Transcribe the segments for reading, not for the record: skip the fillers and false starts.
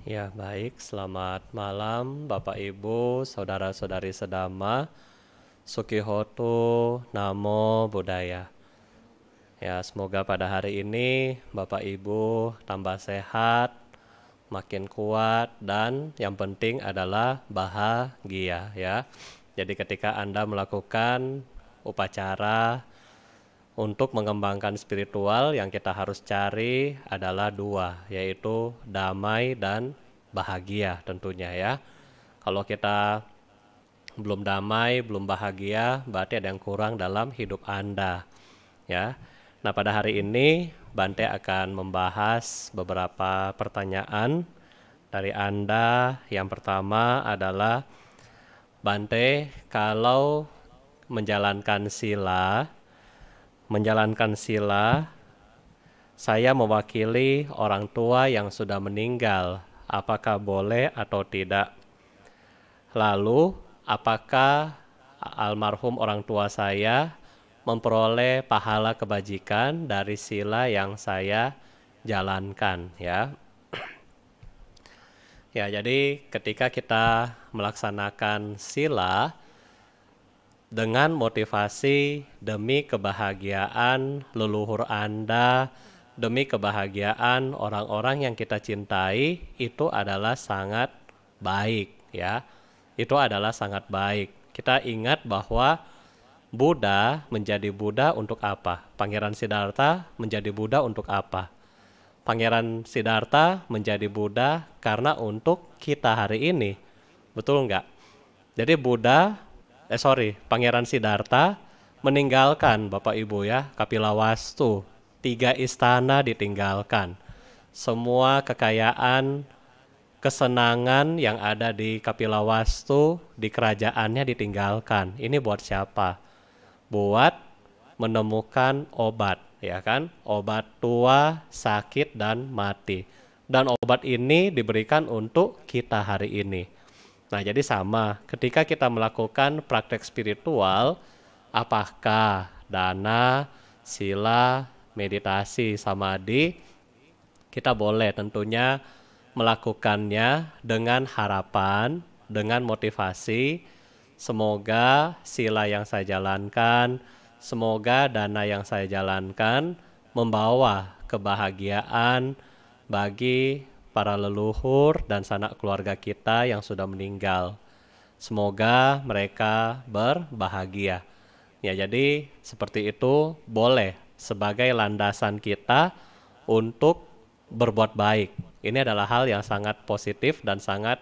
Ya, baik. Selamat malam, Bapak Ibu, saudara-saudari sedama. Sukihoto, Namo Buddhaya. Ya, semoga pada hari ini Bapak Ibu tambah sehat, makin kuat, dan yang penting adalah bahagia ya. Jadi ketika Anda melakukan upacara untuk mengembangkan spiritual, yang kita harus cari adalah dua, yaitu damai dan bahagia tentunya ya. Kalau kita belum damai, belum bahagia, berarti ada yang kurang dalam hidup Anda ya. Nah, pada hari ini Bante akan membahas beberapa pertanyaan dari Anda. Yang pertama adalah, Bante, kalau menjalankan sila, saya mewakili orang tua yang sudah meninggal, apakah boleh atau tidak? Lalu, apakah almarhum orang tua saya memperoleh pahala kebajikan dari sila yang saya jalankan ya? Ya, jadi ketika kita melaksanakan sila dengan motivasi demi kebahagiaan leluhur Anda, demi kebahagiaan orang-orang yang kita cintai, itu adalah sangat baik ya. Itu adalah sangat baik. Kita ingat bahwa Buddha menjadi Buddha untuk apa? Pangeran Siddhartha menjadi Buddha untuk apa? Pangeran Siddhartha menjadi Buddha karena untuk kita hari ini. Betul nggak? Jadi Pangeran Siddhartha meninggalkan Bapak Ibu ya, Kapilawastu. 3 istana ditinggalkan. Semua kekayaan, kesenangan yang ada di Kapilawastu, di kerajaannya ditinggalkan. Ini buat siapa? Buat menemukan obat, ya kan? Obat tua, sakit, dan mati. Dan obat ini diberikan untuk kita hari ini. Nah, jadi sama, ketika kita melakukan praktek spiritual, apakah dana, sila, meditasi, samadhi, kita boleh tentunya melakukannya dengan harapan, dengan motivasi, semoga sila yang saya jalankan, semoga dana yang saya jalankan membawa kebahagiaan bagi para leluhur dan sanak keluarga kita yang sudah meninggal. Semoga mereka berbahagia. Ya, jadi seperti itu boleh sebagai landasan kita untuk berbuat baik. Ini adalah hal yang sangat positif dan sangat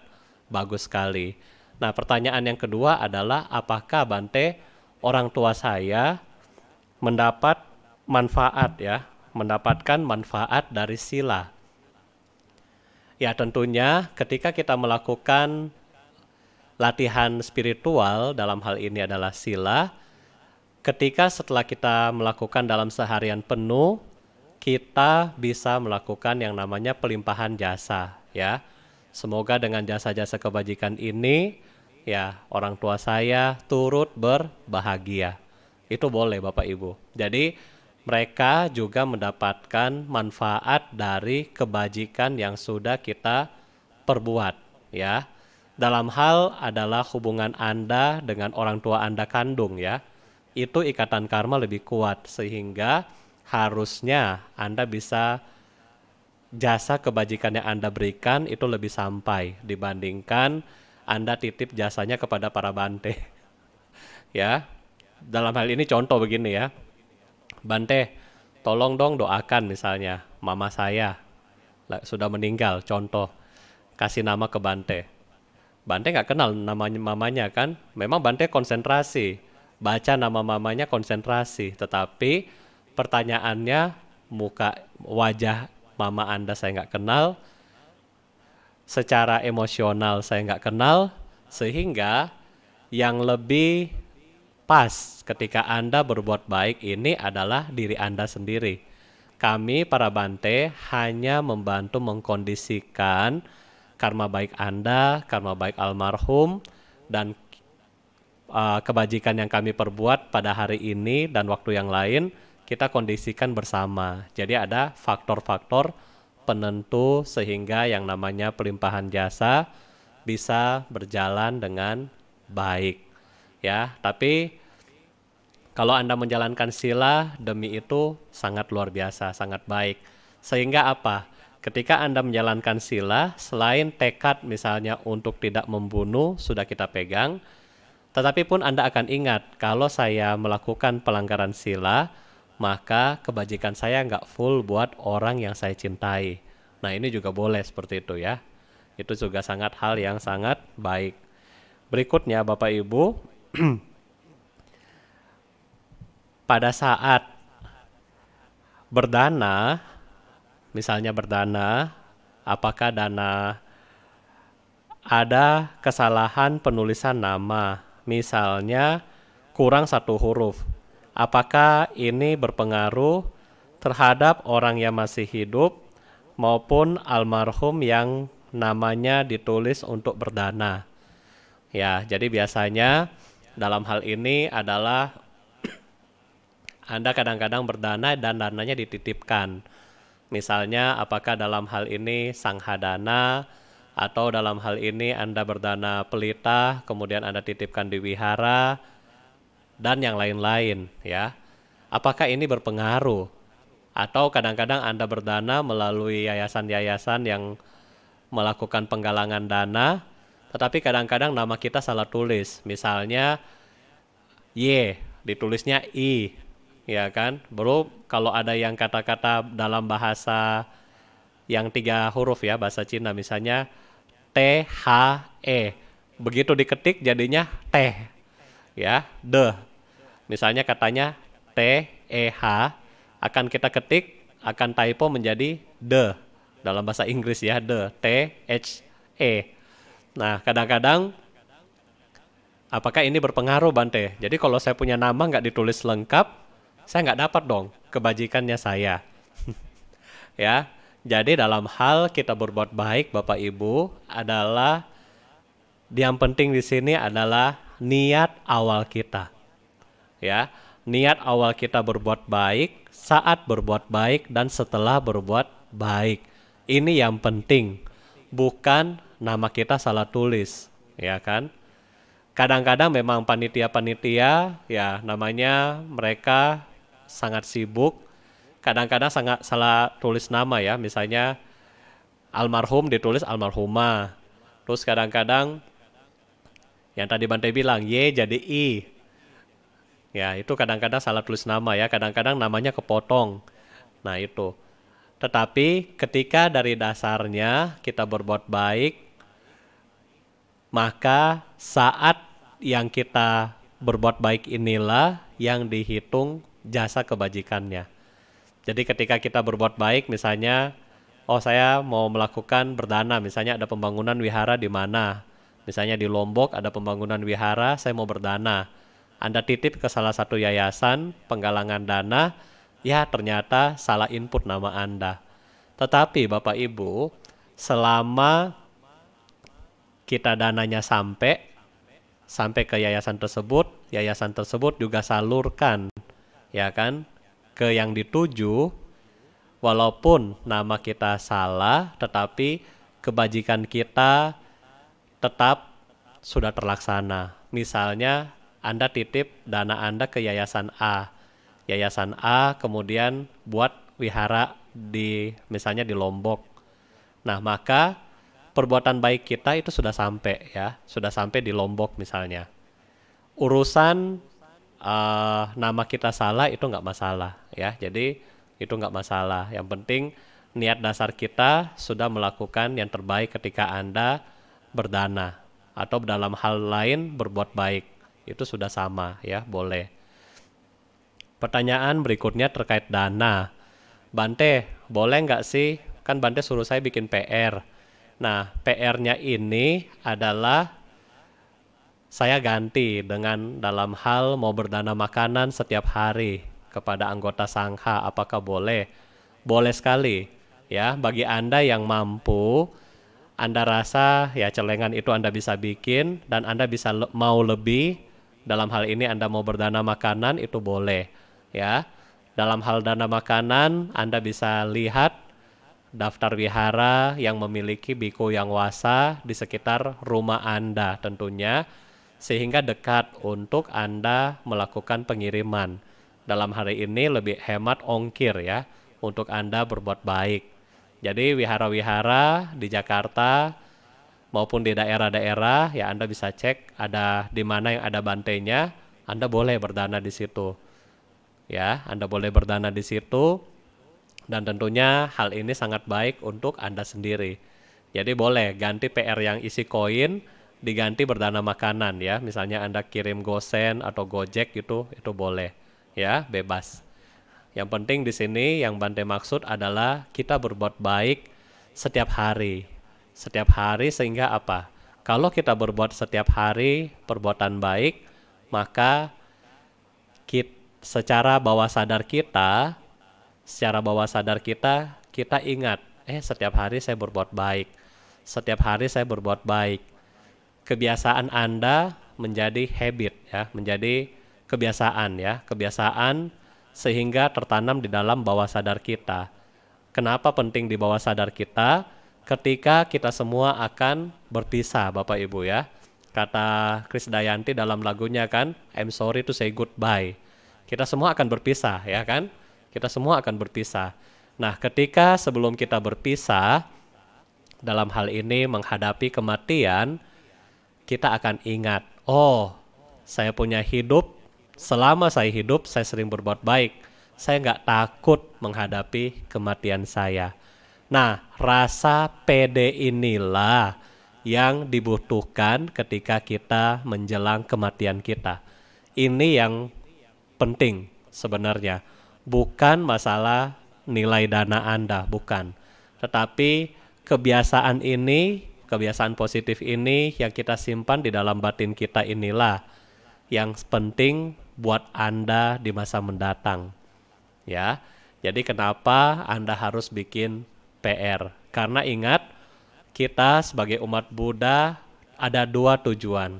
bagus sekali. Nah, pertanyaan yang kedua adalah, apakah Bante, orang tua saya mendapatkan manfaat dari sila? Ya, tentunya ketika kita melakukan latihan spiritual, dalam hal ini adalah sila, ketika setelah kita melakukan dalam seharian penuh, kita bisa melakukan yang namanya pelimpahan jasa ya. Semoga dengan jasa-jasa kebajikan ini ya, orang tua saya turut berbahagia. Itu boleh Bapak Ibu. Jadi mereka juga mendapatkan manfaat dari kebajikan yang sudah kita perbuat ya. Dalam hal adalah hubungan Anda dengan orang tua Anda kandung ya. Itu ikatan karma lebih kuat, sehingga harusnya Anda bisa, jasa kebajikan yang Anda berikan itu lebih sampai dibandingkan Anda titip jasanya kepada para Bante. Ya, dalam hal ini contoh begini ya, Bante, tolong dong doakan misalnya mama saya sudah meninggal, contoh, kasih nama ke Bante. Bante nggak kenal namanya mamanya kan, memang Bante konsentrasi, baca nama mamanya konsentrasi, tetapi pertanyaannya, wajah mama Anda saya nggak kenal, secara emosional saya nggak kenal, sehingga yang lebih pas ketika Anda berbuat baik ini adalah diri Anda sendiri. Kami para Bante hanya membantu mengkondisikan karma baik Anda, karma baik almarhum, dan kebajikan yang kami perbuat pada hari ini dan waktu yang lain, kita kondisikan bersama. Jadi ada faktor-faktor penentu sehingga yang namanya pelimpahan jasa bisa berjalan dengan baik. Ya, tapi kalau Anda menjalankan sila demi itu sangat luar biasa, sangat baik. Sehingga apa? Ketika Anda menjalankan sila, selain tekad misalnya untuk tidak membunuh sudah kita pegang, tetapi pun Anda akan ingat, kalau saya melakukan pelanggaran sila, maka kebajikan saya nggak full buat orang yang saya cintai. Nah, ini juga boleh seperti itu ya. Itu juga sangat hal yang sangat baik. Berikutnya Bapak Ibu, pada saat berdana, misalnya berdana, apakah dana ada kesalahan penulisan nama, misalnya kurang satu huruf. Apakah ini berpengaruh terhadap orang yang masih hidup maupun almarhum yang namanya ditulis untuk berdana? Ya, jadi biasanya dalam hal ini adalah Anda kadang-kadang berdana dan dananya dititipkan. Misalnya apakah dalam hal ini sanghadana atau dalam hal ini Anda berdana pelita, kemudian Anda titipkan di wihara, dan yang lain-lain ya. Apakah ini berpengaruh? Atau kadang-kadang Anda berdana melalui yayasan-yayasan yang melakukan penggalangan dana, tetapi kadang-kadang nama kita salah tulis. Misalnya Y, ditulisnya I, ya kan? Baru kalau ada yang kata-kata dalam bahasa yang 3 huruf ya, bahasa Cina misalnya T, H, E. Begitu diketik jadinya teh, ya, de. Misalnya katanya T, E, H, akan kita ketik, akan typo menjadi de. Dalam bahasa Inggris ya, de, T, H, E. Nah, kadang-kadang apakah ini berpengaruh Bante? Jadi kalau saya punya nama nggak ditulis lengkap, saya nggak dapat dong kebajikannya saya. Ya, jadi dalam hal kita berbuat baik Bapak Ibu adalah yang penting di sini adalah niat awal kita. Ya, niat awal kita berbuat baik, saat berbuat baik dan setelah berbuat baik. Ini yang penting, bukan nama kita salah tulis, ya kan? Kadang-kadang memang panitia-panitia ya namanya mereka sangat sibuk, kadang-kadang sangat salah tulis nama ya, misalnya almarhum ditulis almarhumah. Terus kadang-kadang yang tadi Bante bilang Y jadi I. Ya, itu kadang-kadang salah tulis nama ya, kadang-kadang namanya kepotong. Nah, itu. Tetapi ketika dari dasarnya kita berbuat baik, maka saat yang kita berbuat baik inilah yang dihitung jasa kebajikannya. Jadi ketika kita berbuat baik, misalnya, oh saya mau melakukan berdana, misalnya ada pembangunan wihara di mana, misalnya di Lombok ada pembangunan wihara, saya mau berdana. Anda titip ke salah satu yayasan penggalangan dana, ya ternyata salah input nama Anda. Tetapi Bapak Ibu, selama kita dananya sampai ke yayasan tersebut juga salurkan, ya kan, ke yang dituju, walaupun nama kita salah, tetapi kebajikan kita tetap sudah terlaksana. Misalnya Anda titip dana Anda ke Yayasan A. Yayasan A kemudian buat wihara misalnya di Lombok. Nah, maka perbuatan baik kita itu sudah sampai ya, sudah sampai di Lombok misalnya. Urusan nama kita salah itu nggak masalah ya, jadi itu nggak masalah. Yang penting niat dasar kita sudah melakukan yang terbaik ketika Anda berdana atau dalam hal lain berbuat baik. Itu sudah sama ya, boleh. Pertanyaan berikutnya terkait dana. Bante, boleh nggak sih? Kan Bante suruh saya bikin PR. Nah, PR-nya ini adalah saya ganti dengan dalam hal mau berdana makanan setiap hari kepada anggota sangha. Apakah boleh? Boleh sekali. Ya, bagi Anda yang mampu, Anda rasa ya celengan itu Anda bisa bikin dan Anda bisa mau lebih. Dalam hal ini Anda mau berdana makanan itu boleh ya. Dalam hal dana makanan Anda bisa lihat daftar wihara yang memiliki biku yang wasa di sekitar rumah Anda tentunya, sehingga dekat untuk Anda melakukan pengiriman. Dalam hari ini lebih hemat ongkir ya, untuk Anda berbuat baik. Jadi wihara-wihara di Jakarta maupun di daerah-daerah ya Anda bisa cek ada di mana yang ada bantainya, Anda boleh berdana di situ. Ya, Anda boleh berdana di situ. Dan tentunya hal ini sangat baik untuk Anda sendiri. Jadi boleh ganti PR yang isi koin diganti berdana makanan ya. Misalnya Anda kirim GoSend atau Gojek gitu, itu boleh. Ya, bebas. Yang penting di sini yang Bante maksud adalah kita berbuat baik setiap hari. Setiap hari sehingga apa? Kalau kita berbuat setiap hari perbuatan baik, maka secara bawah sadar kita kita ingat, setiap hari saya berbuat baik. Setiap hari saya berbuat baik. Kebiasaan Anda menjadi habit ya, menjadi kebiasaan ya, kebiasaan sehingga tertanam di dalam bawah sadar kita. Kenapa penting di bawah sadar kita? Ketika kita semua akan berpisah, Bapak Ibu ya. Kata Krisdayanti dalam lagunya kan, I'm sorry to say goodbye. Kita semua akan berpisah ya kan? Kita semua akan berpisah. Nah, ketika sebelum kita berpisah, dalam hal ini menghadapi kematian, kita akan ingat, oh, saya punya hidup, selama saya hidup, saya sering berbuat baik. Saya nggak takut menghadapi kematian saya. Nah, rasa pede inilah yang dibutuhkan ketika kita menjelang kematian kita. Ini yang penting sebenarnya. Bukan masalah nilai dana Anda, bukan. Tetapi kebiasaan ini, kebiasaan positif ini yang kita simpan di dalam batin kita inilah yang penting buat Anda di masa mendatang. Ya. Jadi kenapa Anda harus bikin PR? Karena ingat, kita sebagai umat Buddha ada dua tujuan.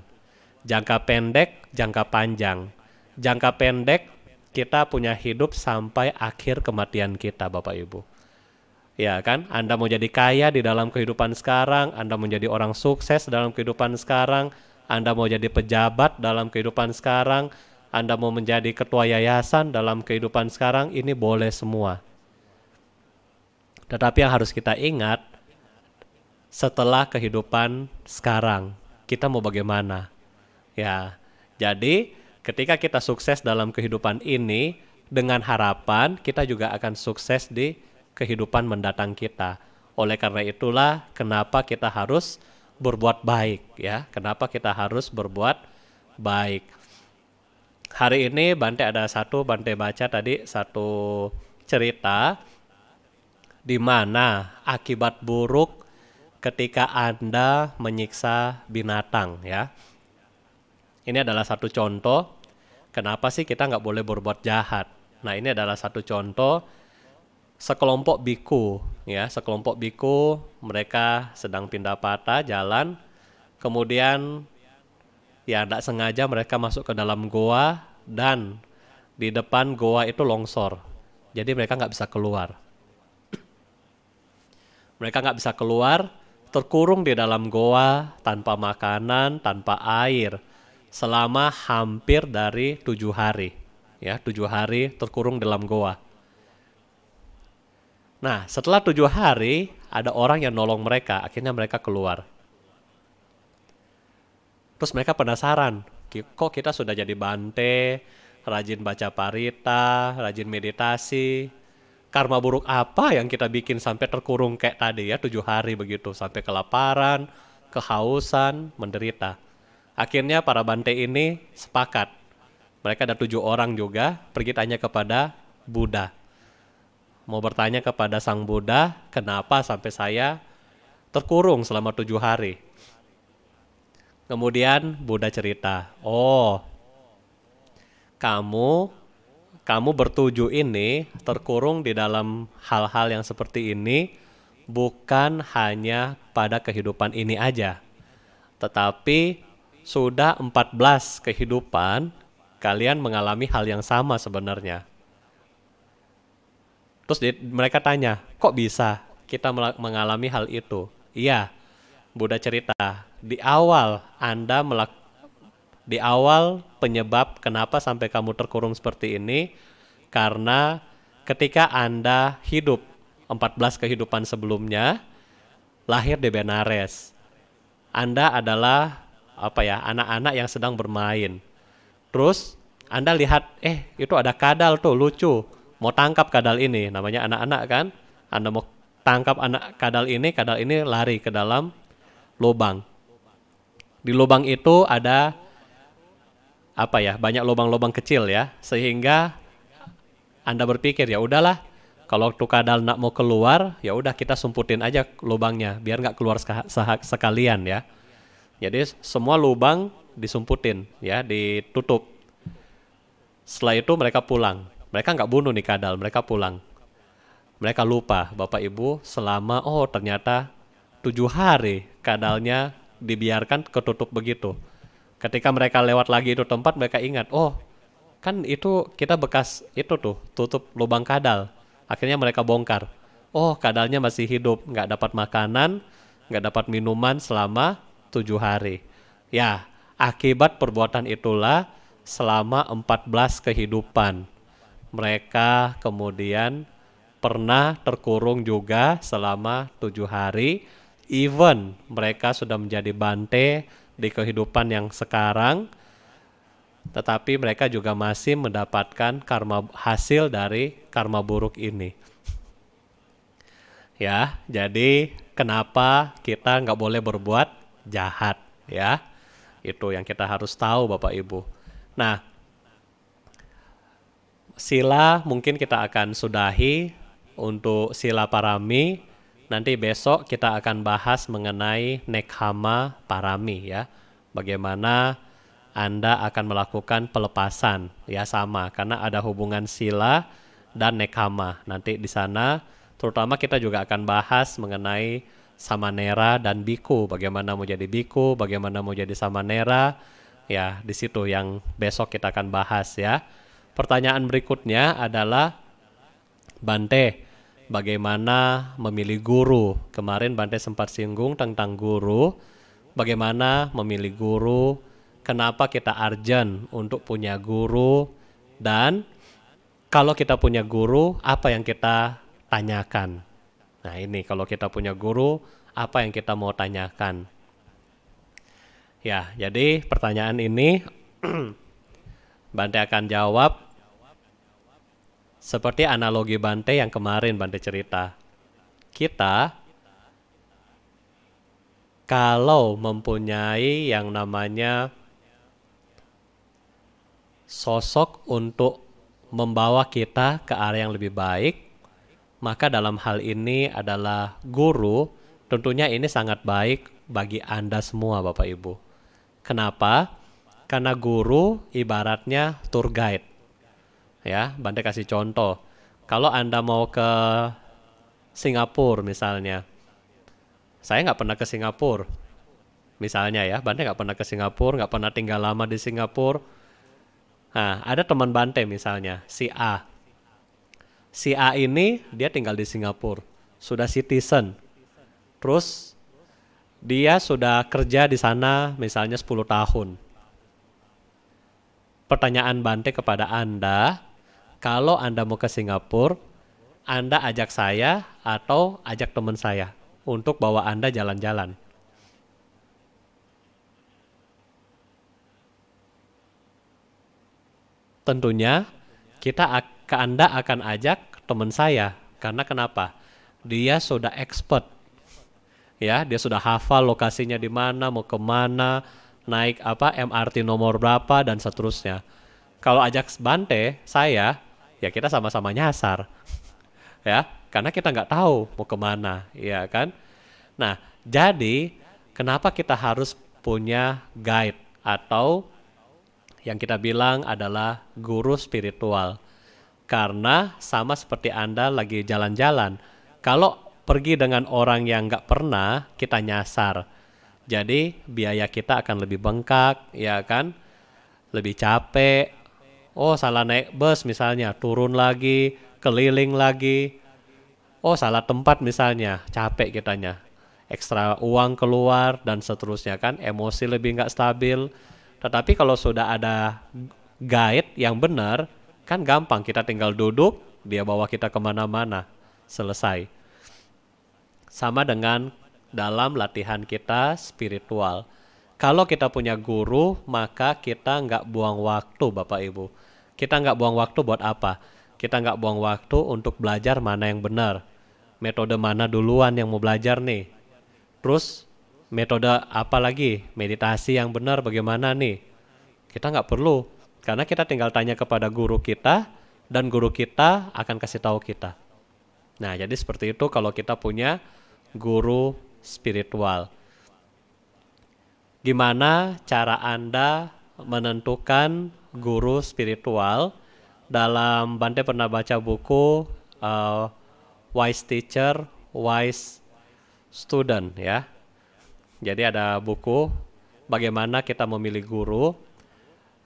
Jangka pendek, jangka panjang. Jangka pendek kita punya hidup sampai akhir kematian kita, Bapak Ibu. Ya kan, Anda mau jadi kaya di dalam kehidupan sekarang, Anda mau jadi orang sukses dalam kehidupan sekarang, Anda mau jadi pejabat dalam kehidupan sekarang, Anda mau menjadi ketua yayasan dalam kehidupan sekarang, ini boleh semua. Tetapi yang harus kita ingat, setelah kehidupan sekarang, kita mau bagaimana? Ya, jadi ketika kita sukses dalam kehidupan ini, dengan harapan kita juga akan sukses di kehidupan mendatang kita. Oleh karena itulah kenapa kita harus berbuat baik ya. Kenapa kita harus berbuat baik. Hari ini Bante baca tadi satu cerita di mana akibat buruk ketika Anda menyiksa binatang ya. Ini adalah satu contoh kenapa sih kita nggak boleh berbuat jahat. Nah, ini adalah satu contoh sekelompok biku ya, sekelompok biku mereka sedang pindah patah jalan, kemudian ya tidak sengaja mereka masuk ke dalam goa dan di depan goa itu longsor. Jadi mereka nggak bisa keluar. Mereka nggak bisa keluar, terkurung di dalam goa tanpa makanan, tanpa air. Selama hampir dari 7 hari. Ya, 7 hari terkurung dalam goa. Nah, setelah 7 hari, ada orang yang nolong mereka. Akhirnya mereka keluar. Terus mereka penasaran. Kok kita sudah jadi Bante, rajin baca parita, rajin meditasi. Karma buruk apa yang kita bikin sampai terkurung kayak tadi ya, 7 hari begitu. Sampai kelaparan, kehausan, menderita. Akhirnya para Bante ini sepakat. Mereka ada 7 orang juga pergi tanya kepada Buddha. Mau bertanya kepada Sang Buddha, kenapa sampai saya terkurung selama 7 hari. Kemudian Buddha cerita, oh kamu bertujuh ini terkurung di dalam hal-hal yang seperti ini bukan hanya pada kehidupan ini aja. Tetapi sudah 14 kehidupan, kalian mengalami hal yang sama sebenarnya. Terus mereka tanya, kok bisa? kita mengalami hal itu? Iya, Buddha cerita di awal di awal penyebab kenapa sampai kamu terkurung seperti ini karena ketika Anda hidup 14 kehidupan sebelumnya lahir di Benares. Anda adalah anak-anak yang sedang bermain. Terus Anda lihat, itu ada kadal tuh lucu. Mau tangkap kadal ini, namanya anak-anak kan? Anda mau tangkap kadal ini lari ke dalam lubang. Di lubang itu ada banyak lubang-lubang kecil ya, sehingga Anda berpikir ya udahlah, kalau tuh kadal nak mau keluar, ya udah kita sumputin aja lubangnya, biar nggak keluar sekalian ya. Jadi semua lubang disumputin ya, ditutup. Setelah itu mereka pulang. Mereka nggak bunuh nih kadal, mereka pulang. Mereka lupa, Bapak Ibu, selama ternyata 7 hari kadalnya dibiarkan ketutup begitu. Ketika mereka lewat lagi itu tempat, mereka ingat, kan itu kita bekas itu tuh, tutup lubang kadal. Akhirnya mereka bongkar. Kadalnya masih hidup, nggak dapat makanan, nggak dapat minuman selama 7 hari. Ya, akibat perbuatan itulah selama 14 kehidupan. Mereka kemudian pernah terkurung juga selama 7 hari. Even mereka sudah menjadi bante di kehidupan yang sekarang, tetapi mereka juga masih mendapatkan hasil dari karma buruk ini. Ya, jadi kenapa kita nggak boleh berbuat jahat ya? Itu yang kita harus tahu Bapak Ibu. Nah, sila mungkin kita akan sudahi untuk sila parami. Nanti besok kita akan bahas mengenai nekkhamma parami ya. Bagaimana Anda akan melakukan pelepasan ya, sama karena ada hubungan sila dan nekkhamma. Nanti di sana terutama kita juga akan bahas mengenai samanera dan biku, bagaimana mau jadi biku, bagaimana mau jadi samanera. Ya, di situ yang besok kita akan bahas ya. Pertanyaan berikutnya adalah, Bante, bagaimana memilih guru? Kemarin Bante sempat singgung tentang guru. Bagaimana memilih guru? Kenapa kita urgent untuk punya guru? Dan kalau kita punya guru, apa yang kita tanyakan? Nah ini, kalau kita punya guru, apa yang kita mau tanyakan? Ya, jadi pertanyaan ini Bante akan jawab seperti analogi Bante yang kemarin Bante cerita. Kita kalau mempunyai yang namanya sosok untuk membawa kita ke arah yang lebih baik, maka dalam hal ini adalah guru. Tentunya ini sangat baik bagi Anda semua Bapak Ibu. Kenapa? Karena guru ibaratnya tour guide. Ya, Bante kasih contoh. Kalau Anda mau ke Singapura misalnya, saya nggak pernah ke Singapura. Misalnya ya, Bante nggak pernah ke Singapura, nggak pernah tinggal lama di Singapura. Nah, ada teman Bante misalnya, si A. Si A ini dia tinggal di Singapura, sudah citizen. Terus dia sudah kerja di sana misalnya 10 tahun. Pertanyaan Bante kepada Anda, kalau Anda mau ke Singapura, Anda ajak saya atau ajak teman saya untuk bawa Anda jalan-jalan? Tentunya Anda akan ajak teman saya. Karena kenapa? Dia sudah expert. Ya, dia sudah hafal lokasinya di mana, mau kemana, naik MRT nomor berapa dan seterusnya. Kalau ajak Bante, saya, ya kita sama-sama nyasar. Ya, karena kita nggak tahu mau kemana, ya kan? Nah, jadi kenapa kita harus punya guide atau yang kita bilang adalah guru spiritual? Karena sama seperti Anda lagi jalan-jalan, kalau pergi dengan orang yang nggak pernah, kita nyasar. Jadi biaya kita akan lebih bengkak, ya kan? Lebih capek. Salah naik bus misalnya, turun lagi, keliling lagi. Oh, salah tempat misalnya, capek kitanya. Ekstra uang keluar dan seterusnya kan, emosi lebih nggak stabil. Tetapi kalau sudah ada guide yang benar, kan gampang, kita tinggal duduk, dia bawa kita kemana-mana, selesai. Sama dengan dalam latihan kita spiritual. Kalau kita punya guru, maka kita nggak buang waktu, Bapak Ibu. Kita nggak buang waktu buat apa? Kita nggak buang waktu untuk belajar mana yang benar. Metode mana duluan yang mau belajar nih? Terus metode apa lagi? Meditasi yang benar bagaimana nih? Kita nggak perlu, karena kita tinggal tanya kepada guru kita, dan guru kita akan kasih tahu kita. Nah, jadi seperti itu kalau kita punya guru spiritual. Gimana cara Anda menentukan guru spiritual? Dalam Bante pernah baca buku Wise Teacher, Wise Student ya. Jadi ada buku bagaimana kita memilih guru.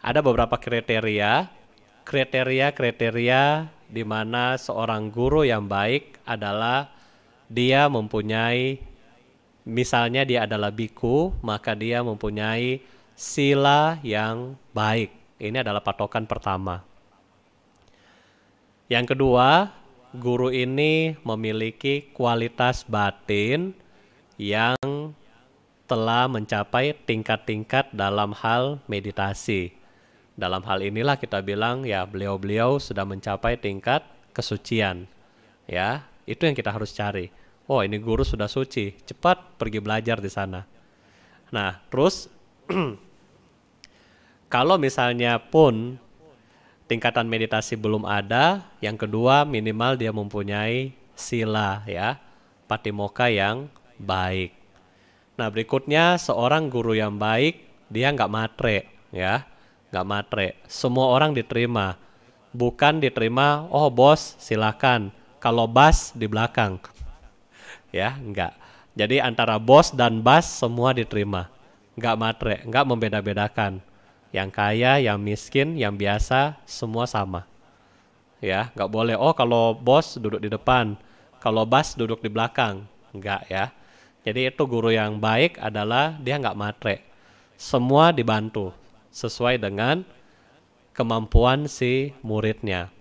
Ada beberapa kriteria di mana seorang guru yang baik adalah dia mempunyai, misalnya dia adalah biku, maka dia mempunyai sila yang baik. Ini adalah patokan pertama. Yang kedua, guru ini memiliki kualitas batin yang telah mencapai tingkat-tingkat dalam hal meditasi. Dalam hal inilah kita bilang ya beliau-beliau sudah mencapai tingkat kesucian. Ya, itu yang kita harus cari. Oh, ini guru sudah suci, cepat pergi belajar di sana. Nah, terus kalau misalnya pun tingkatan meditasi belum ada, yang kedua minimal dia mempunyai sila ya, patimokkha yang baik. Nah, berikutnya seorang guru yang baik, dia nggak matre ya, nggak matre. Semua orang diterima, bukan diterima, oh bos silakan, kalau bas di belakang. Ya, enggak. Jadi antara bos dan bas semua diterima. Enggak matre, enggak membeda-bedakan. Yang kaya, yang miskin, yang biasa, semua sama. Ya, enggak boleh, oh kalau bos duduk di depan, kalau bas duduk di belakang. Enggak ya. Jadi itu guru yang baik adalah dia enggak matre. Semua dibantu sesuai dengan kemampuan si muridnya.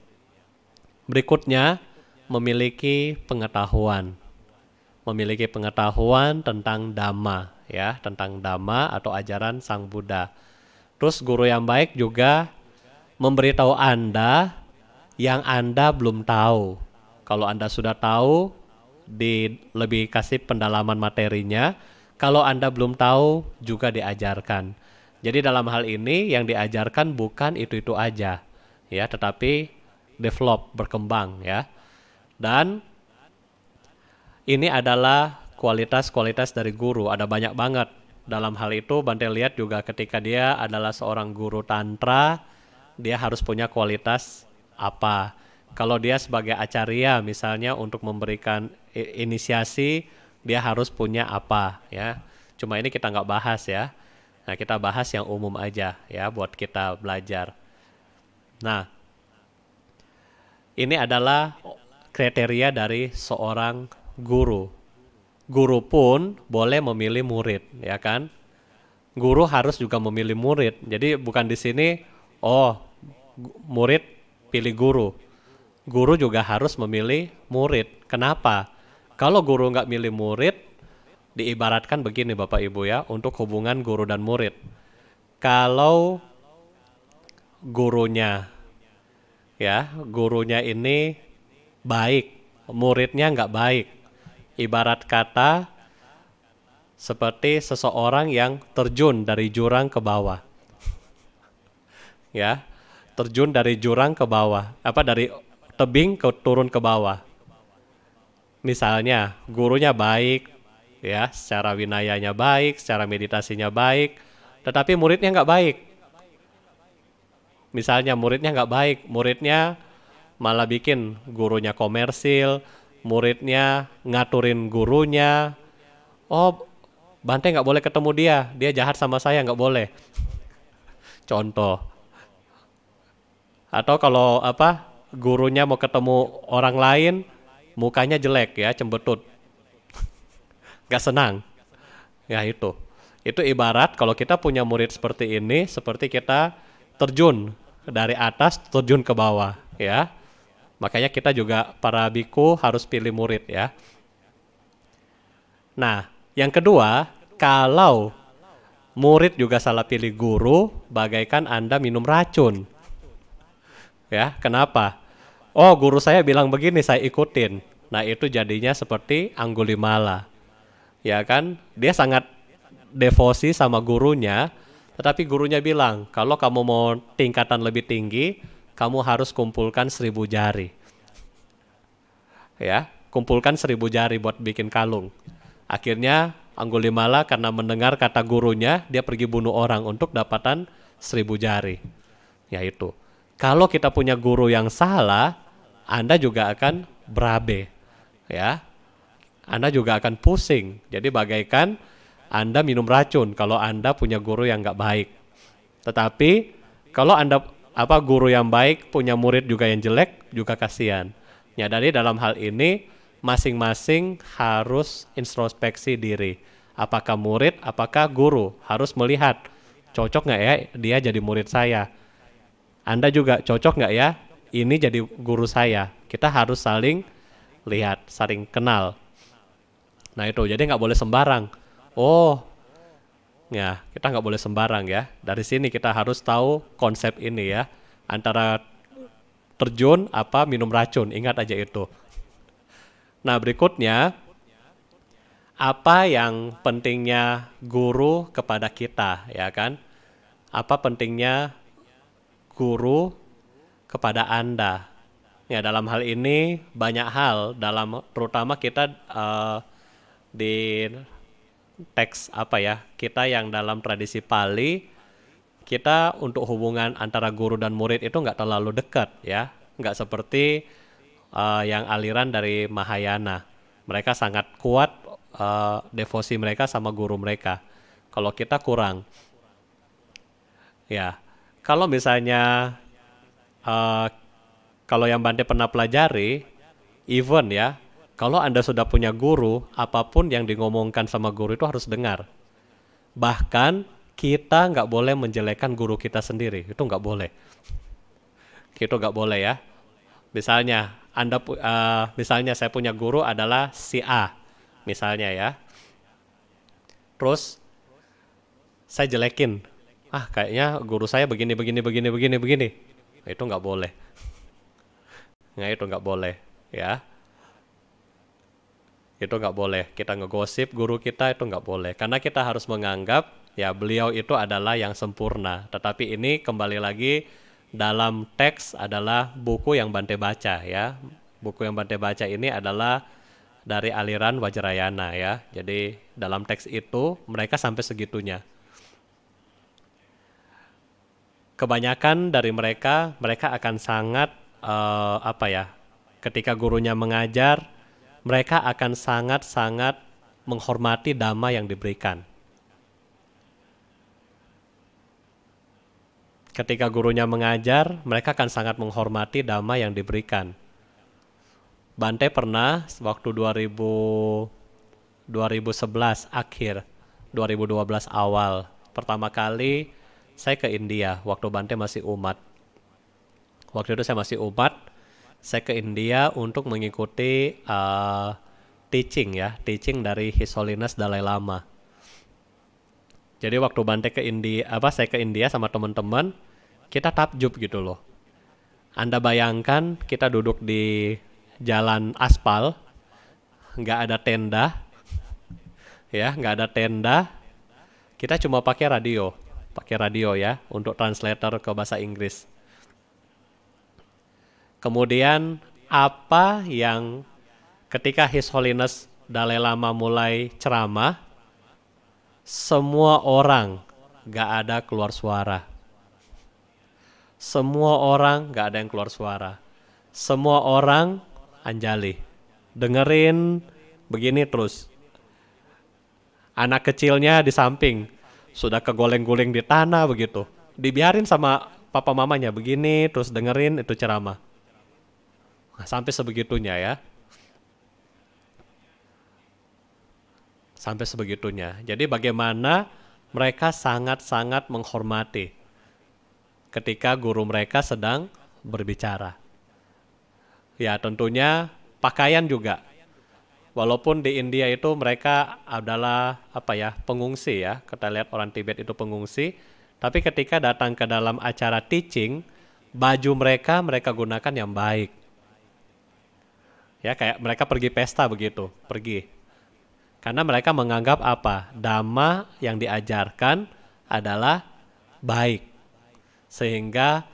Berikutnya, memiliki pengetahuan tentang Dhamma ya, tentang Dhamma atau ajaran Sang Buddha. Terus guru yang baik juga memberitahu Anda yang Anda belum tahu. Kalau Anda sudah tahu, lebih kasih pendalaman materinya. Kalau Anda belum tahu, juga diajarkan. Jadi dalam hal ini yang diajarkan bukan itu-itu aja ya, tetapi develop, berkembang ya. Dan ini adalah kualitas-kualitas dari guru, ada banyak banget. Dalam hal itu Bante lihat juga ketika dia adalah seorang guru tantra, dia harus punya kualitas apa. Kalau dia sebagai acarya misalnya untuk memberikan inisiasi, dia harus punya apa ya. Cuma ini kita nggak bahas ya. Nah, kita bahas yang umum aja ya buat kita belajar. Nah, ini adalah kriteria dari seorang guru. Guru pun boleh memilih murid, ya kan? Guru harus juga memilih murid. Jadi bukan di sini, oh murid pilih guru. Guru juga harus memilih murid. Kenapa? Kalau guru nggak milih murid, diibaratkan begini Bapak Ibu ya, untuk hubungan guru dan murid. Kalau gurunya ini baik, muridnya nggak baik. Ibarat kata seperti seseorang yang terjun dari jurang ke bawah. Ya, terjun dari jurang ke bawah, dari tebing turun ke bawah. Misalnya gurunya baik, ya, secara winayanya baik, secara meditasinya baik, tetapi muridnya nggak baik. Misalnya muridnya nggak baik, muridnya malah bikin gurunya komersil, muridnya ngaturin gurunya. Oh, Bante nggak boleh ketemu dia jahat sama saya, nggak boleh. Contoh. Atau kalau gurunya mau ketemu orang lain, mukanya jelek ya, cembetut, gak senang. Ya itu ibarat kalau kita punya murid seperti ini, seperti kita terjun dari atas, terjun ke bawah ya. Makanya kita juga para biku harus pilih murid ya. Nah, yang kedua, kalau murid juga salah pilih guru, bagaikan Anda minum racun. Ya, kenapa? Oh, guru saya bilang begini, saya ikutin. Nah, itu jadinya seperti Anggulimala. Ya kan? Dia sangat devosi sama gurunya, tetapi gurunya bilang, kalau kamu mau tingkatan lebih tinggi, kamu harus kumpulkan 1000 jari. Ya, kumpulkan 1000 jari buat bikin kalung. Akhirnya Anggulimala karena mendengar kata gurunya, dia pergi bunuh orang untuk dapatan 1000 jari. Ya itu. Kalau kita punya guru yang salah, Anda juga akan berabe. Ya. Anda juga akan pusing. Jadi bagaikan Anda minum racun kalau Anda punya guru yang nggak baik. Tetapi kalau Anda guru yang baik punya murid juga yang jelek, juga kasihan. Ya, dari dalam hal ini masing-masing harus introspeksi diri. Apakah murid, apakah guru? Harus melihat, cocok nggak ya dia jadi murid saya? Anda juga cocok nggak ya ini jadi guru saya? Kita harus saling lihat, saling kenal. Nah itu, jadi nggak boleh sembarang. Oh, ya kita nggak boleh sembarang ya. Dari sini kita harus tahu konsep ini ya. Antara terjun apa minum racun, ingat aja itu. Nah berikutnya, apa yang pentingnya guru kepada kita ya kan? Apa pentingnya guru kepada Anda? Ya dalam hal ini banyak hal, terutama kita di teks kita yang dalam tradisi Pali, kita untuk hubungan antara guru dan murid itu nggak terlalu dekat ya, nggak seperti yang aliran dari Mahayana. Mereka sangat kuat devosi mereka sama guru mereka. Kalau kita kurang. Ya, kalau misalnya kalau yang Bante pernah pelajari, even ya, kalau Anda sudah punya guru, apapun yang ngomongkan sama guru itu harus dengar. Bahkan kita nggak boleh menjelekkan guru kita sendiri, itu nggak boleh. Itu nggak boleh ya. Misalnya, misalnya saya punya guru adalah si A, misalnya ya. Terus saya jelekin, kayaknya guru saya begini. Nah, itu nggak boleh. Nah itu nggak boleh ya. Itu nggak boleh. Kita ngegosip guru kita itu nggak boleh. Karena kita harus menganggap ya beliau itu adalah yang sempurna. Tetapi ini kembali lagi dalam teks adalah buku yang Bante baca ya. Buku yang Bante baca ini adalah dari aliran Vajrayana ya. Jadi dalam teks itu mereka sampai segitunya. Kebanyakan dari mereka akan sangat ketika gurunya mengajar, mereka akan sangat-sangat menghormati dhamma yang diberikan. Ketika gurunya mengajar, mereka akan sangat menghormati dhamma yang diberikan. Bante pernah waktu 2011 akhir, 2012 awal, pertama kali saya ke India waktu Bante masih umat. Waktu itu saya masih umat, saya ke India untuk mengikuti teaching dari His Holiness Dalai Lama. Jadi waktu Bante ke India, saya ke India sama teman-teman, kita takjub gitu loh. Anda bayangkan kita duduk di jalan aspal, nggak ada tenda, ya nggak ada tenda. Kita cuma pakai radio ya untuk translator ke bahasa Inggris. Kemudian apa yang ketika His Holiness Dalai Lama mulai ceramah, semua orang gak ada keluar suara. Semua orang gak ada yang keluar suara. Semua orang anjali, dengerin begini terus. Anak kecilnya di samping sudah kegoleng-guling di tanah begitu. Dibiarin sama papa mamanya begini terus dengerin itu ceramah. Nah, sampai sebegitunya ya. Sampai sebegitunya. Jadi bagaimana mereka sangat-sangat menghormati ketika guru mereka sedang berbicara. Ya tentunya pakaian juga. Walaupun di India itu mereka adalah pengungsi ya. Kita lihat orang Tibet itu pengungsi. Tapi ketika datang ke dalam acara teaching, baju mereka gunakan yang baik. Ya kayak mereka pergi pesta begitu, pergi. Karena mereka menganggap Dhamma yang diajarkan adalah baik. Sehingga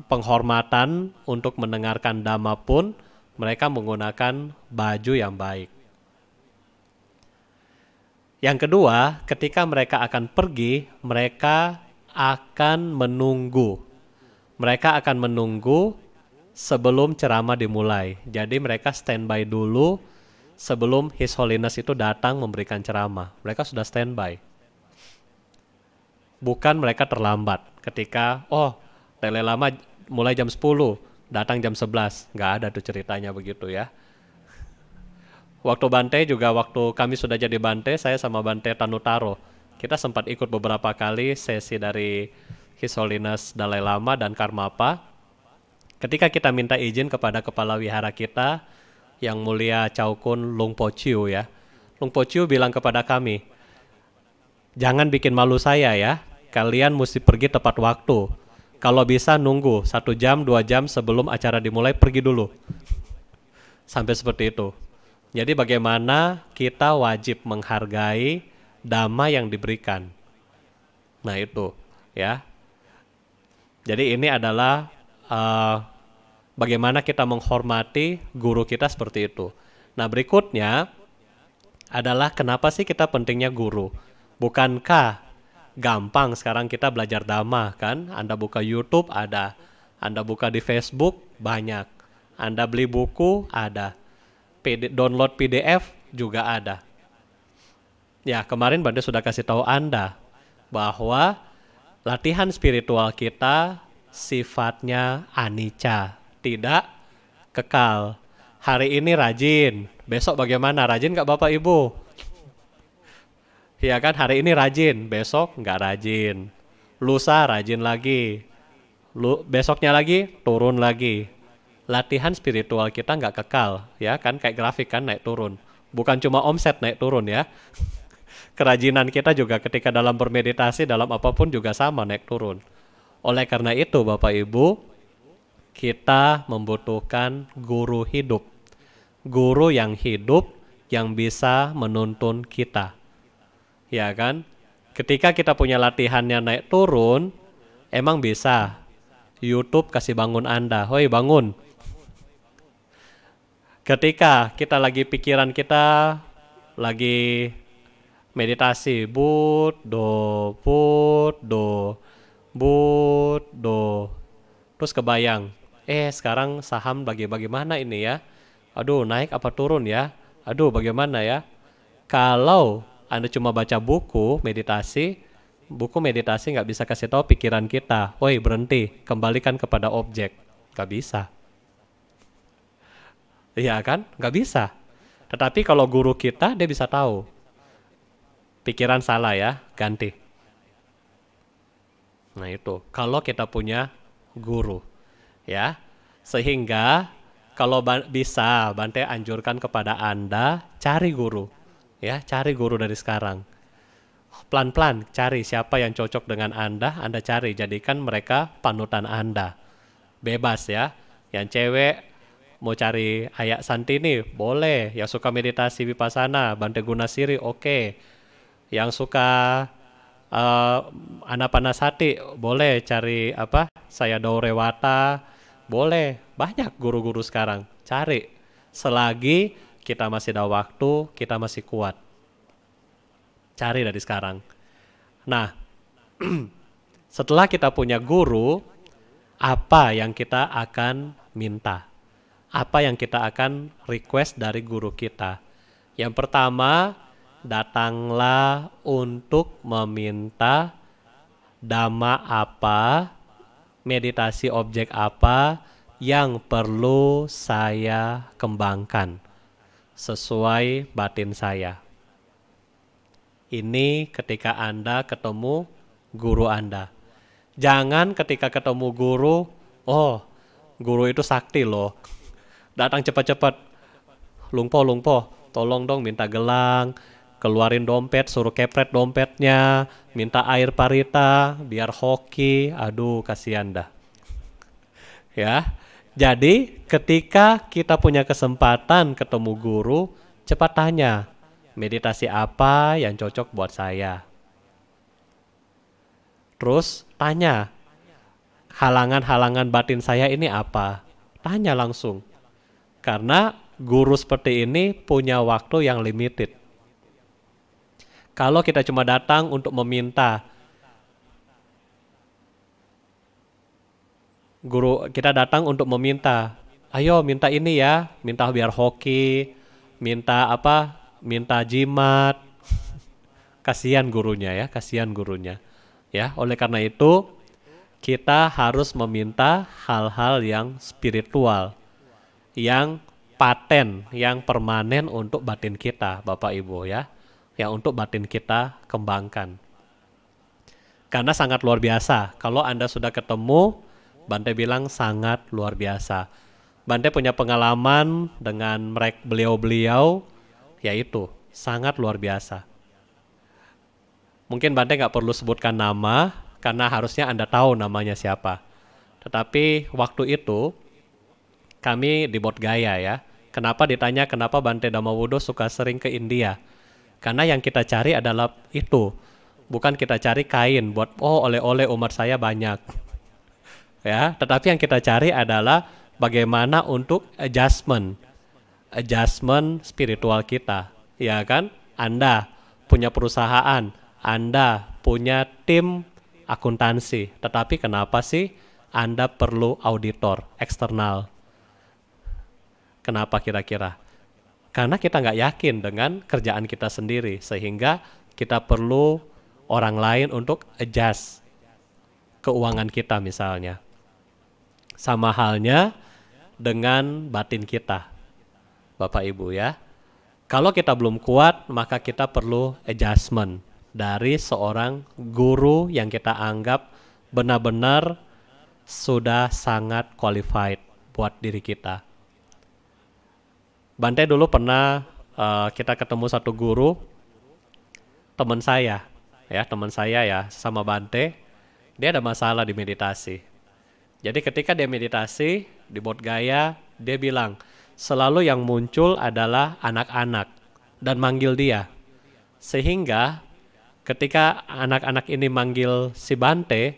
penghormatan untuk mendengarkan Dhamma pun mereka menggunakan baju yang baik. Yang kedua, ketika mereka akan pergi, mereka akan menunggu. Mereka akan menunggu sebelum ceramah dimulai. Jadi mereka standby dulu sebelum His Holiness itu datang memberikan ceramah. Mereka sudah standby. Bukan mereka terlambat ketika, Dalai Lama mulai jam 10, datang jam 11. Nggak ada tuh ceritanya begitu ya. Waktu Bante juga, waktu kami sudah jadi Bante, saya sama Bante Tanutaro, kita sempat ikut beberapa kali sesi dari His Holiness Dalai Lama dan Karmapa. Ketika kita minta izin kepada kepala wihara kita, yang mulia Chaukun Lungpo Chiu ya. Lungpo Chiu bilang kepada kami, jangan bikin malu saya ya, kalian mesti pergi tepat waktu. Kalau bisa nunggu 1 jam, 2 jam sebelum acara dimulai, pergi dulu. Sampai seperti itu. Jadi bagaimana kita wajib menghargai Dhamma yang diberikan. Nah itu ya. Jadi ini adalah bagaimana kita menghormati guru kita seperti itu. Nah berikutnya adalah kenapa sih kita pentingnya guru? Bukankah gampang sekarang kita belajar Dhamma kan? Anda buka YouTube ada, Anda buka di Facebook banyak, Anda beli buku ada, download PDF juga ada. Ya kemarin Bante sudah kasih tahu Anda bahwa latihan spiritual kita sifatnya anicca, tidak kekal. Hari ini rajin, besok bagaimana? Rajin nggak Bapak Ibu? Ya kan, hari ini rajin, besok nggak rajin. Lusa rajin lagi, besoknya lagi turun lagi. Latihan spiritual kita nggak kekal, ya kan, kayak grafik kan, naik turun. Bukan cuma omset naik turun ya. Kerajinan kita juga ketika dalam bermeditasi, dalam apapun juga sama naik turun. Oleh karena itu Bapak Ibu, kita membutuhkan guru hidup. Guru yang hidup yang bisa menuntun kita. Ya kan? Ketika kita punya latihannya naik turun, emang bisa YouTube kasih bangun Anda. Hoi bangun. Ketika kita lagi pikiran kita lagi meditasi, but do, terus kebayang, sekarang saham bagaimana ini ya? Aduh, naik apa turun ya? Aduh, bagaimana ya? Kalau Anda cuma baca buku meditasi nggak bisa kasih tahu pikiran kita, woi berhenti, kembalikan kepada objek. Nggak bisa. Iya kan? Nggak bisa. Tetapi kalau guru kita, dia bisa tahu. Pikiran salah ya, ganti. Nah itu, kalau kita punya guru. Ya, sehingga kalau bisa, Bante anjurkan kepada Anda, cari guru. Ya, cari guru dari sekarang. Pelan-pelan cari siapa yang cocok dengan Anda cari, jadikan mereka panutan Anda. Bebas ya. Yang cewek mau cari Ayak Santini, boleh. Yang suka meditasi Vipassana, Bante Gunasiri, oke. Yang suka Anapanasati, boleh cari Saya Daurewata, boleh. Banyak guru-guru sekarang, cari. Selagi kita masih ada waktu, kita masih kuat. Cari dari sekarang. Nah, setelah kita punya guru, apa yang kita akan minta? Apa yang kita akan request dari guru kita? Yang pertama, datanglah untuk meminta Dhamma apa, meditasi objek apa yang perlu saya kembangkan. sesuai batin saya. Ini ketika Anda ketemu guru Anda. Jangan ketika ketemu guru, oh, guru itu sakti loh. Datang cepat-cepat. Lungpo, tolong dong minta gelang, keluarin dompet, suruh kepret dompetnya, minta air parita, biar hoki. Aduh, kasihan dah. Ya, jadi ketika kita punya kesempatan ketemu guru, cepat tanya, meditasi apa yang cocok buat saya? Terus tanya, halangan-halangan batin saya ini apa? Tanya langsung. Karena guru seperti ini punya waktu yang limited. Kalau kita cuma datang untuk meminta, ayo minta ini ya, minta biar hoki, minta apa, minta jimat. Kasihan gurunya ya, kasihan gurunya. Ya, oleh karena itu kita harus meminta hal-hal yang spiritual, yang paten, yang permanen untuk batin kita, Bapak Ibu ya, yang untuk batin kita kembangkan. Karena sangat luar biasa. Kalau Anda sudah ketemu, Bante bilang sangat luar biasa. Bante punya pengalaman dengan beliau-beliau, yaitu sangat luar biasa. Mungkin Bante nggak perlu sebutkan nama, karena harusnya Anda tahu namanya siapa. Tetapi waktu itu, kami di Bodh Gaya ya. Kenapa ditanya kenapa Bante Dhammawudo suka sering ke India? Karena yang kita cari adalah itu. Bukan kita cari kain buat, oh oleh-oleh umat saya banyak. Ya, tetapi yang kita cari adalah bagaimana untuk adjustment spiritual kita. Ya kan? Anda punya perusahaan, Anda punya tim akuntansi, tetapi kenapa sih Anda perlu auditor eksternal? Kenapa kira-kira? Karena kita nggak yakin dengan kerjaan kita sendiri, sehingga kita perlu orang lain untuk adjust keuangan kita misalnya. Sama halnya dengan batin kita, Bapak Ibu ya. Kalau kita belum kuat, maka kita perlu adjustment dari seorang guru yang kita anggap benar-benar sudah sangat qualified buat diri kita. Bante dulu pernah kita ketemu satu guru, teman saya ya, sama Bante, dia ada masalah di meditasi. Jadi ketika dia meditasi di Bodh Gaya, dia bilang, selalu yang muncul adalah anak-anak dan manggil dia. Sehingga ketika anak-anak ini manggil si Bante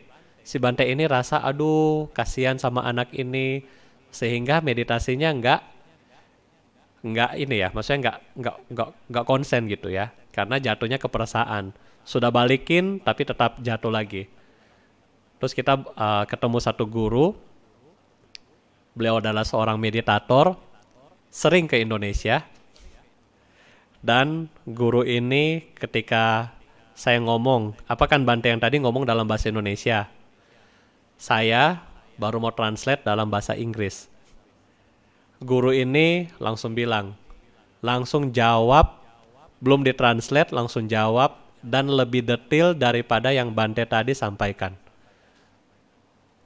ini rasa aduh kasihan sama anak ini, sehingga meditasinya enggak ini ya, maksudnya enggak konsen gitu ya, karena jatuhnya ke perasaan. Sudah balikin tapi tetap jatuh lagi. Terus kita ketemu satu guru, beliau adalah seorang meditator, sering ke Indonesia. Dan guru ini ketika saya ngomong, apa kan Bante yang tadi ngomong dalam bahasa Indonesia, saya baru mau translate dalam bahasa Inggris. Guru ini langsung bilang, langsung jawab, belum ditranslate, langsung jawab, dan lebih detail daripada yang Bante tadi sampaikan.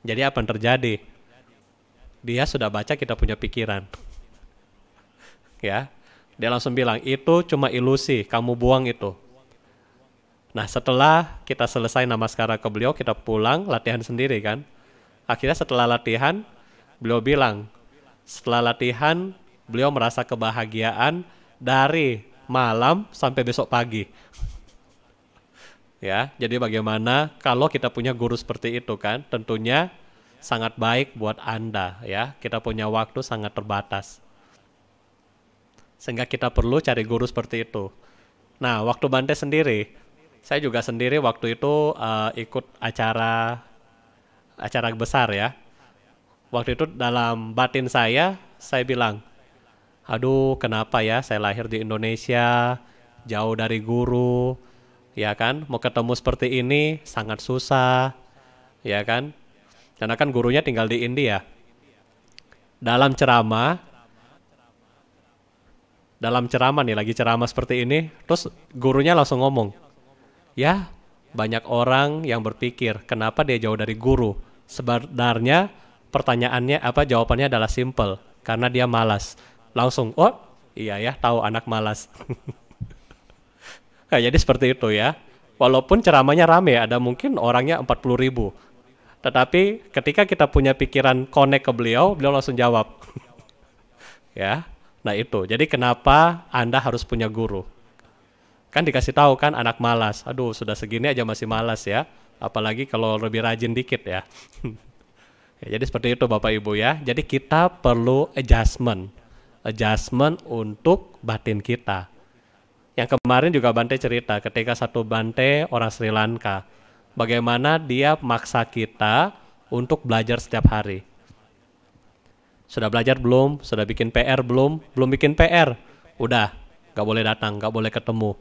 Jadi apa yang terjadi? Dia sudah baca kita punya pikiran. Ya, dia langsung bilang, itu cuma ilusi, kamu buang itu. Nah setelah kita selesai namaskara ke beliau, kita pulang, latihan sendiri kan. Akhirnya setelah latihan, beliau bilang, setelah latihan, beliau merasa kebahagiaan dari malam sampai besok pagi. Ya, jadi bagaimana kalau kita punya guru seperti itu kan, tentunya sangat baik buat Anda ya. Kita punya waktu sangat terbatas, sehingga kita perlu cari guru seperti itu. Nah, waktu Bante sendiri, saya juga sendiri waktu itu ikut acara besar ya. Waktu itu dalam batin saya bilang, aduh kenapa ya saya lahir di Indonesia, jauh dari guru, ya kan, mau ketemu seperti ini sangat susah, ya kan, karena kan gurunya tinggal di India. Dalam ceramah dalam ceramah nih, lagi ceramah seperti ini, terus gurunya langsung ngomong, ya banyak orang yang berpikir kenapa dia jauh dari guru. Sebenarnya pertanyaannya apa, jawabannya adalah simple, karena dia malas. Langsung, oh iya ya, tahu anak malas. Nah, jadi seperti itu ya. Walaupun ceramahnya rame, ada mungkin orangnya 40.000. Tetapi ketika kita punya pikiran connect ke beliau, beliau langsung jawab. Ya, nah itu. Jadi kenapa Anda harus punya guru? Kan dikasih tahu kan anak malas. Aduh, sudah segini aja masih malas ya. Apalagi kalau lebih rajin dikit ya. Ya, jadi seperti itu Bapak Ibu ya. Jadi kita perlu adjustment. Adjustment untuk batin kita. Yang kemarin juga Bante cerita ketika satu Bante orang Sri Lanka. Bagaimana dia maksa kita untuk belajar setiap hari. Sudah belajar belum? Sudah bikin PR belum? Belum bikin PR. Udah, gak boleh datang, gak boleh ketemu.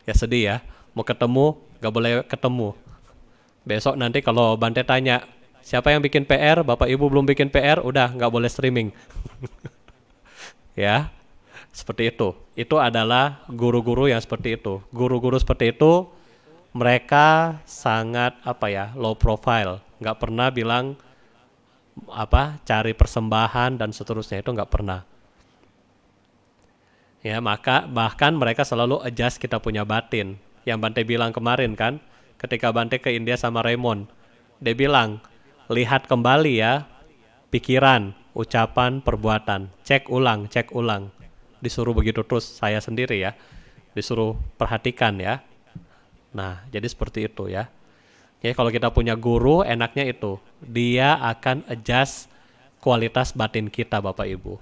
Ya sedih ya, mau ketemu, gak boleh ketemu. Besok nanti kalau Bante tanya, siapa yang bikin PR? Bapak Ibu belum bikin PR, udah gak boleh streaming. Ya, seperti itu. Itu adalah guru-guru yang seperti itu. Guru-guru seperti itu, mereka sangat low profile. Gak pernah bilang cari persembahan dan seterusnya, itu nggak pernah. Ya, maka bahkan mereka selalu adjust kita punya batin. Yang Bante bilang kemarin kan, ketika Bante ke India sama Raymond, dia bilang, lihat kembali ya, pikiran, ucapan, perbuatan, cek ulang. Disuruh begitu terus, saya sendiri ya, disuruh perhatikan ya. Nah, jadi seperti itu ya. Ya, kalau kita punya guru, enaknya itu. Dia akan adjust kualitas batin kita, Bapak Ibu.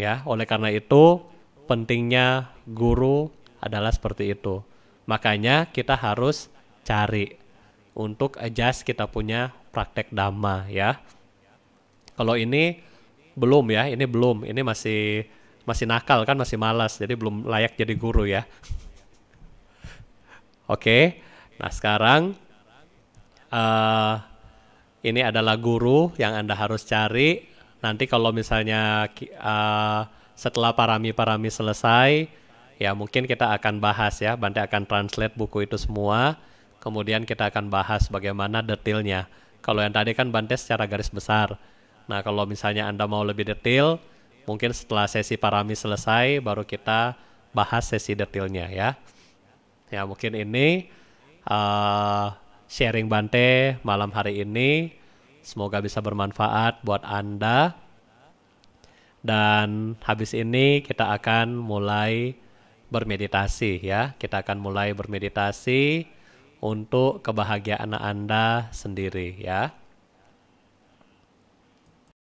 Ya, oleh karena itu, pentingnya guru adalah seperti itu. Makanya kita harus cari untuk adjust kita punya praktek dhamma ya. Kalau ini belum ya, ini masih nakal kan, masih malas, jadi belum layak jadi guru ya. Oke. Nah sekarang ini adalah guru yang Anda harus cari. Nanti kalau misalnya setelah parami-parami selesai, ya mungkin kita akan bahas ya. Bante akan translate buku itu semua. Kemudian kita akan bahas bagaimana detailnya. Kalau yang tadi kan Bante secara garis besar. Nah kalau misalnya Anda mau lebih detail, mungkin setelah sesi parami selesai, baru kita bahas sesi detailnya ya. Ya mungkin ini sharing Bante malam hari ini. Semoga bisa bermanfaat buat Anda. Dan habis ini kita akan mulai bermeditasi ya. Kita akan mulai bermeditasi untuk kebahagiaan Anda sendiri ya.